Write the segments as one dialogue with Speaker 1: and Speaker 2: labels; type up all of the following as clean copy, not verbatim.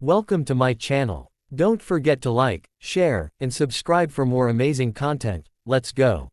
Speaker 1: Welcome to my channel. Don't forget to like, share, and subscribe for more amazing content. Let's go.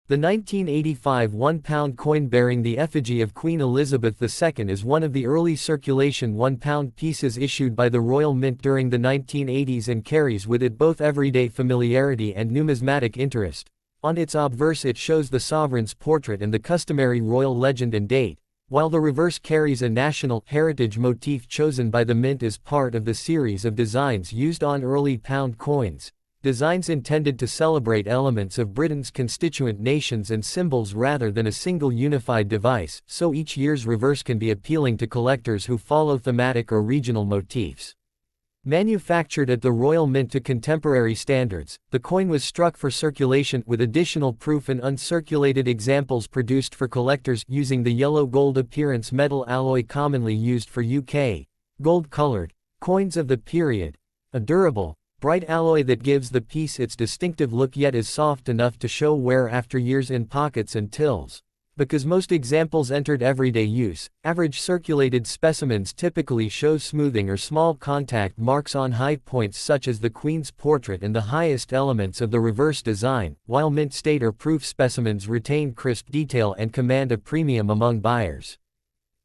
Speaker 1: The 1985 £1 coin bearing the effigy of Queen Elizabeth II is one of the early circulation £1 pieces issued by the Royal Mint during the 1980s and carries with it both everyday familiarity and numismatic interest. On its obverse it shows the sovereign's portrait and the customary royal legend and date, while the reverse carries a national heritage motif chosen by the Mint as part of the series of designs used on early pound coins. Designs intended to celebrate elements of Britain's constituent nations and symbols rather than a single unified device, so each year's reverse can be appealing to collectors who follow thematic or regional motifs. Manufactured at the Royal Mint to contemporary standards, the coin was struck for circulation with additional proof and uncirculated examples produced for collectors using the yellow-gold appearance metal alloy commonly used for UK gold-colored coins of the period, a durable, bright alloy that gives the piece its distinctive look yet is soft enough to show wear after years in pockets and tills. Because most examples entered everyday use, average circulated specimens typically show smoothing or small contact marks on high points such as the Queen's portrait and the highest elements of the reverse design, while mint state or proof specimens retain crisp detail and command a premium among buyers.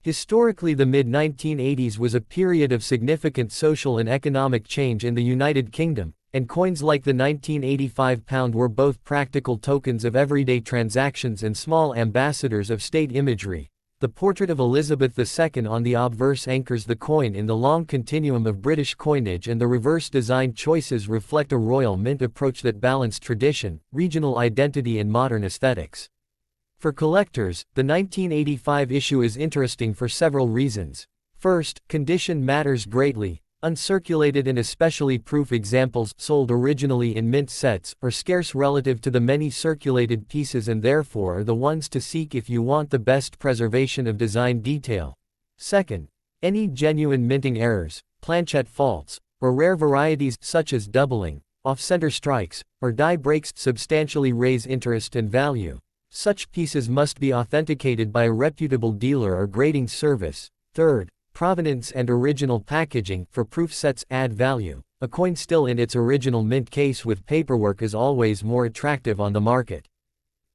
Speaker 1: Historically, the mid-1980s was a period of significant social and economic change in the United Kingdom, and coins like the 1985 pound were both practical tokens of everyday transactions and small ambassadors of state imagery. The portrait of Elizabeth II on the obverse anchors the coin in the long continuum of British coinage, and the reverse design choices reflect a Royal Mint approach that balanced tradition, regional identity and modern aesthetics. For collectors, the 1985 issue is interesting for several reasons. First, condition matters greatly. Uncirculated and especially proof examples sold originally in mint sets are scarce relative to the many circulated pieces and therefore are the ones to seek if you want the best preservation of design detail. Second, any genuine minting errors, planchette faults, or rare varieties such as doubling, off-center strikes, or die breaks substantially raise interest and value. Such pieces must be authenticated by a reputable dealer or grading service. Third, provenance and original packaging for proof sets add value. A coin still in its original mint case with paperwork is always more attractive on the market.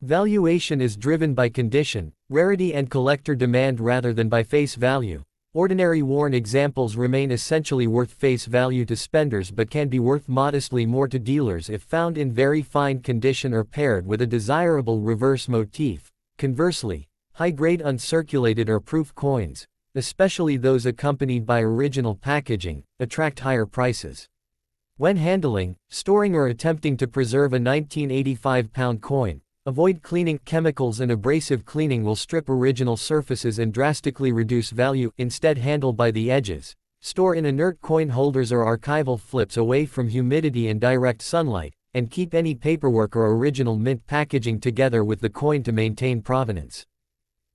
Speaker 1: Valuation is driven by condition, rarity and collector demand rather than by face value. Ordinary worn examples remain essentially worth face value to spenders but can be worth modestly more to dealers if found in very fine condition or paired with a desirable reverse motif. Conversely, high-grade uncirculated or proof coins, especially those accompanied by original packaging, attract higher prices. When handling, storing or attempting to preserve a 1985 pound coin, avoid cleaning. Chemicals and abrasive cleaning will strip original surfaces and drastically reduce value. Instead, handle by the edges. Store in inert coin holders or archival flips away from humidity and direct sunlight, and keep any paperwork or original mint packaging together with the coin to maintain provenance.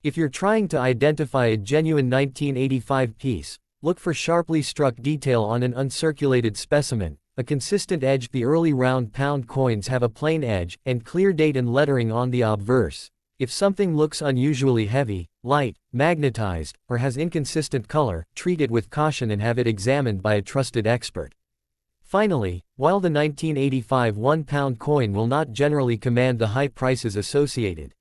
Speaker 1: If you're trying to identify a genuine 1985 piece, look for sharply struck detail on an uncirculated specimen, a consistent edge. The early round pound coins have a plain edge and clear date and lettering on the obverse. If something looks unusually heavy, light, magnetized, or has inconsistent color, treat it with caution and have it examined by a trusted expert. Finally, while the 1985 £1 coin will not generally command the high prices associated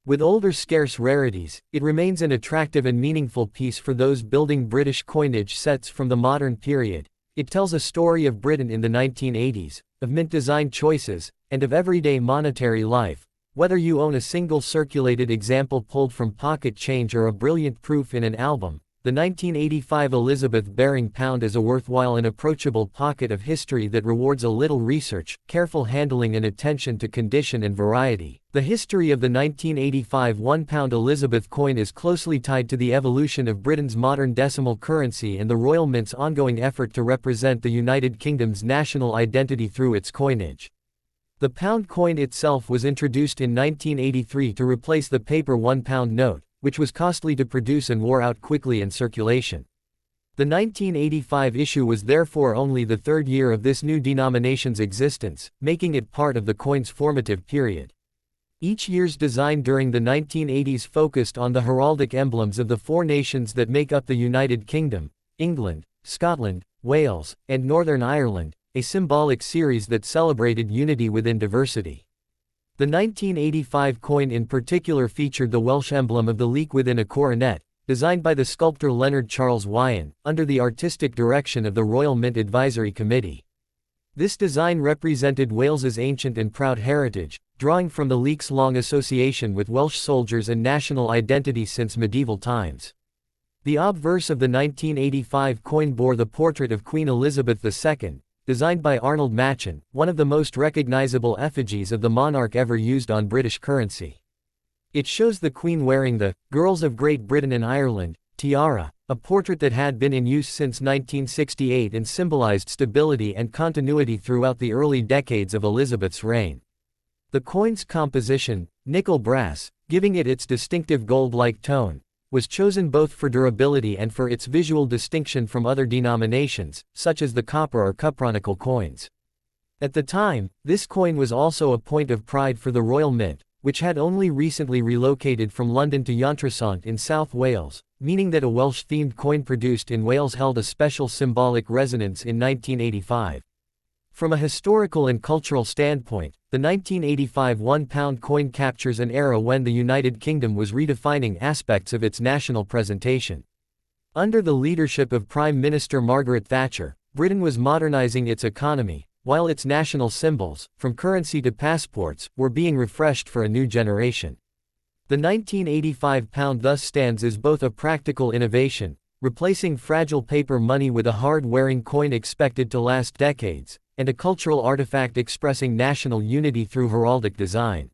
Speaker 1: with older scarce rarities, it remains an attractive and meaningful piece for those building British coinage sets from the modern period. It tells a story of Britain in the 1980s, of mint design choices, and of everyday monetary life. Whether you own a single circulated example pulled from pocket change or a brilliant proof in an album, the 1985 Elizabeth-bearing pound is a worthwhile and approachable pocket of history that rewards a little research, careful handling and attention to condition and variety. The history of the 1985 £1 Elizabeth coin is closely tied to the evolution of Britain's modern decimal currency and the Royal Mint's ongoing effort to represent the United Kingdom's national identity through its coinage. The pound coin itself was introduced in 1983 to replace the paper £1 note, which was costly to produce and wore out quickly in circulation. The 1985 issue was therefore only the third year of this new denomination's existence, making it part of the coin's formative period. Each year's design during the 1980s focused on the heraldic emblems of the four nations that make up the United Kingdom: England, Scotland, Wales, and Northern Ireland, a symbolic series that celebrated unity within diversity. The 1985 coin in particular featured the Welsh emblem of the leek within a coronet, designed by the sculptor Leonard Charles Wyon, under the artistic direction of the Royal Mint Advisory Committee. This design represented Wales's ancient and proud heritage, drawing from the leek's long association with Welsh soldiers and national identity since medieval times. The obverse of the 1985 coin bore the portrait of Queen Elizabeth II, designed by Arnold Machen, one of the most recognizable effigies of the monarch ever used on British currency. It shows the Queen wearing the Girls of Great Britain and Ireland tiara, a portrait that had been in use since 1968 and symbolized stability and continuity throughout the early decades of Elizabeth's reign. The coin's composition, nickel brass, giving it its distinctive gold-like tone, was chosen both for durability and for its visual distinction from other denominations, such as the copper or cupronickel coins. At the time, this coin was also a point of pride for the Royal Mint, which had only recently relocated from London to Llantrisant in South Wales, meaning that a Welsh-themed coin produced in Wales held a special symbolic resonance in 1985. From a historical and cultural standpoint, the 1985 £1 coin captures an era when the United Kingdom was redefining aspects of its national presentation. Under the leadership of Prime Minister Margaret Thatcher, Britain was modernizing its economy, while its national symbols, from currency to passports, were being refreshed for a new generation. The 1985 pound thus stands as both a practical innovation, replacing fragile paper money with a hard-wearing coin expected to last decades, and a cultural artifact expressing national unity through heraldic design.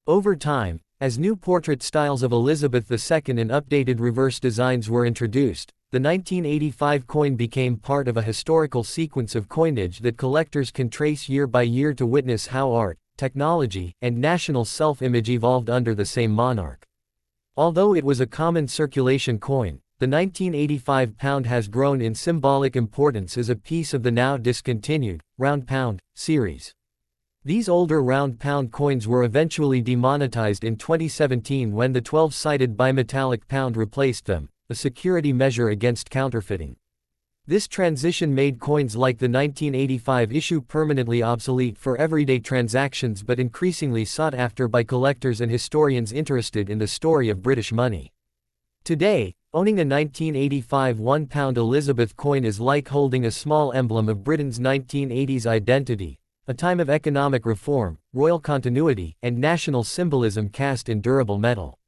Speaker 1: Over time, as new portrait styles of Elizabeth II and updated reverse designs were introduced, the 1985 coin became part of a historical sequence of coinage that collectors can trace year by year to witness how art, technology, and national self-image evolved under the same monarch. Although it was a common circulation coin, the 1985 pound has grown in symbolic importance as a piece of the now discontinued round pound series. These older round pound coins were eventually demonetized in 2017 when the 12-sided bimetallic pound replaced them, a security measure against counterfeiting. This transition made coins like the 1985 issue permanently obsolete for everyday transactions but increasingly sought after by collectors and historians interested in the story of British money. Today, owning a 1985 £1 Elizabeth coin is like holding a small emblem of Britain's 1980s identity, a time of economic reform, royal continuity, and national symbolism cast in durable metal.